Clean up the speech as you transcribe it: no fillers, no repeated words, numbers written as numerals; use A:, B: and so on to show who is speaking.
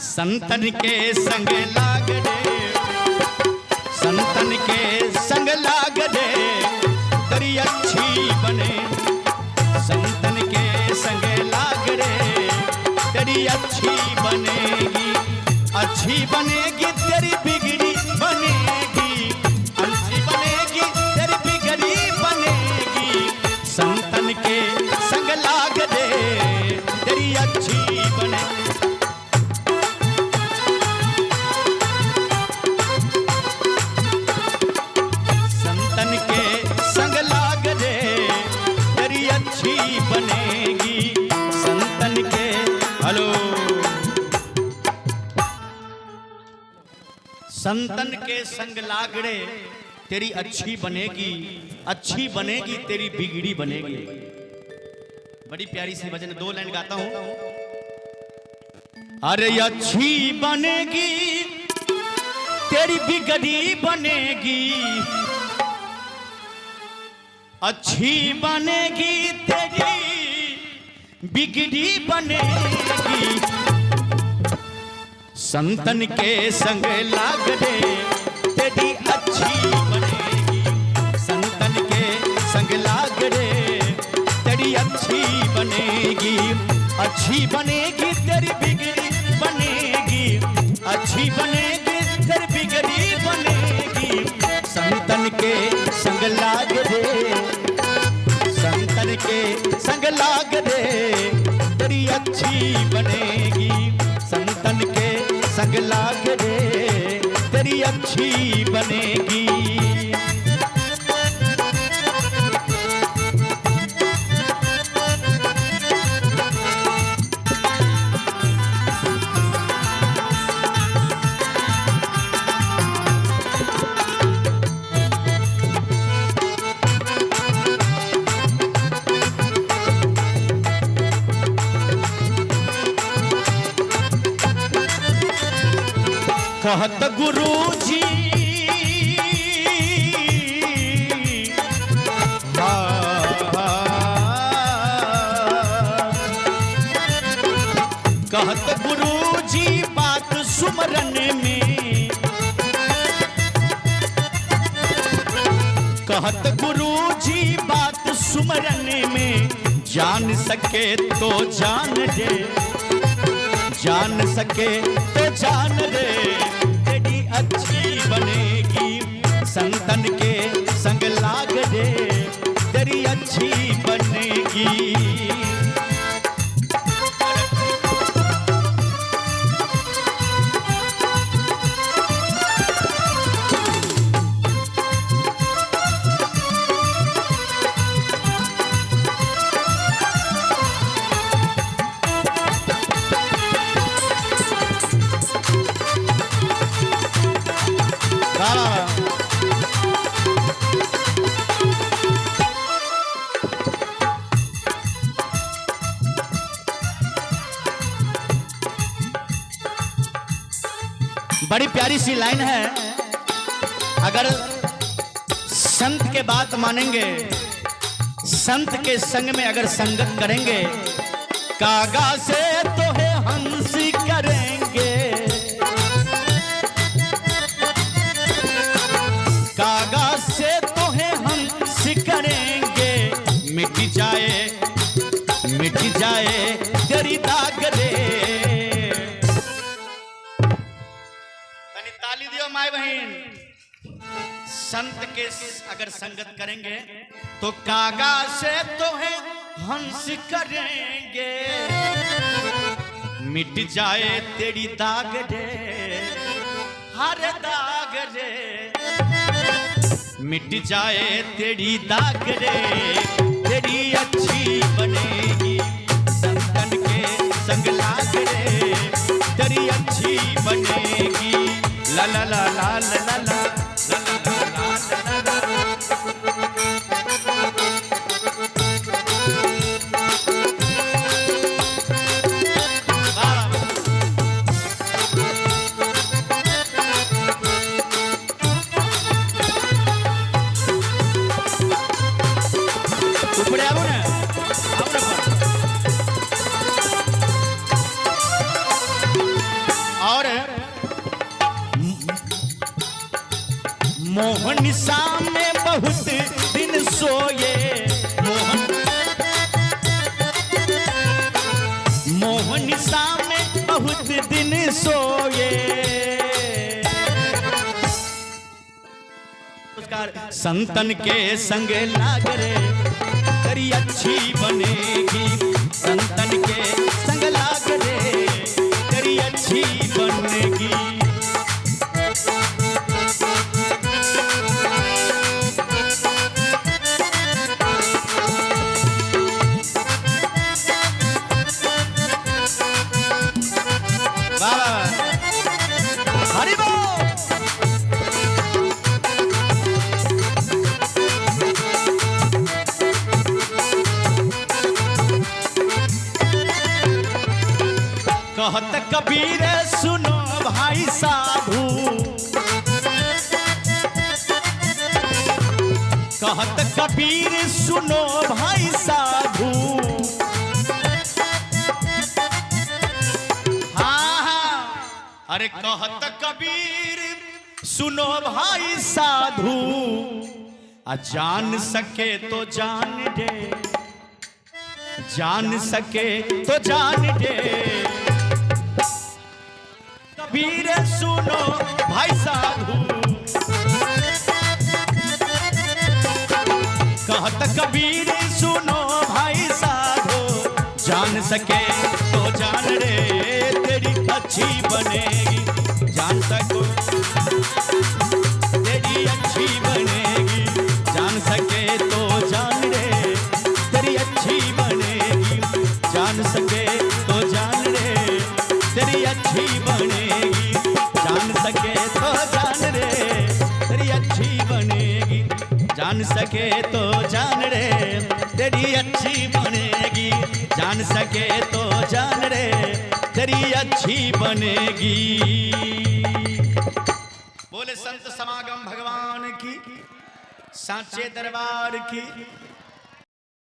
A: संतन के संग लाग रे, संतन के संग लाग रे, तेरी अच्छी बने। संतन के संग लाग रे, तेरी अच्छी बनेगी, अच्छी बनेगी तेरी बिगड़ी बनेगी, अच्छी बनेगी तेरी बिगड़ी बनेगी। संतन के संग लाग रे, तेरी अच्छी बने। संतन के संग लाग रे, तेरी अच्छी बनेगी। संतन के हेलो, संतन के संग लाग रे, तेरी अच्छी बनेगी, अच्छी बनेगी तेरी बिगड़ी बनेगी। बड़ी प्यारी सी भजन, 2 लाइन गाता हूं। अरे अच्छी बनेगी तेरी बिगड़ी बनेगी, अच्छी बनेगी तेरी बिगड़ी बनेगी। संतन के संग लाग रे, तेरी अच्छी बनेगी। संतन के संग लाग रे, तेरी अच्छी बनेगी, अच्छी बनेगी तेरी बिगड़ी बनेगी, अच्छी बनेगी तेरी बिगड़ी बनेगी। संतन के संग लाग रे, संतन के संग लाग रे, तेरी अच्छी बनेगी। संतन के संग लाग रे, तेरी अच्छी बनेगी। कहत गुरुजी कहत गुरुजी बात सुमरन में, कहत गुरुजी बात सुमरन में। जान सके तो जान दे, जान सके तो जान दे, तेरी अच्छी बनेगी। संतन के संग लाग रे, तेरी अच्छी बनेगी। बड़ी प्यारी सी लाइन है। अगर संत के बात मानेंगे, संत के संग में अगर संगत करेंगे, कागा से तो है हंस करेंगे, कागा से तो है हंस करेंगे। मिट जाए तेरी दाग रे। ताली दियो माय बहन। संत के अगर संगत करेंगे तो कागा से तो है हंस करेंगे। मिट जाए तेरी दाग रे, हर दाग रे, मिट जाए तेरी दाग रे, तेरी अच्छी बनेगी। संतन के संग लाग रे, तेरी अच्छी बनेगी। ला ला ला ला ला ला ला ला ला ला। और मोहन सामने बहुत दिन सोए, मोहन सामने बहुत दिन सोए। संतन के संग लाग रे तेरी अच्छी बनेगी, संतन के संग लाग रे तेरी अच्छी बनेगी। हरि बोल। कहत कबीर सुनो भाई साधु, कहत कबीर सुनो भाई साधु। हाँ, अरे कहत कबीर सुनो भाई साधु, जान सके तो जान दे, जान सके तो जान दे। कबीर सुनो भाई साधु, कहत कबीर सुनो भाई साधु, जान सके तो जान रे तेरी अच्छी बनेगी, जान सको तेरी अच्छी बनेगी, जान सके तो जान रे तेरी अच्छी बनेगी, जान सके तो जान रे तेरी अच्छी बनेगी, जान सके तो जान रे तेरी अच्छी बनेगी, जान सके तो जान रे तेरी अच्छी बनेगी, जान सके तो जान रे तेरी अच्छी बनेगी। बोले संत समागम भगवान की, सांचे दरबार की।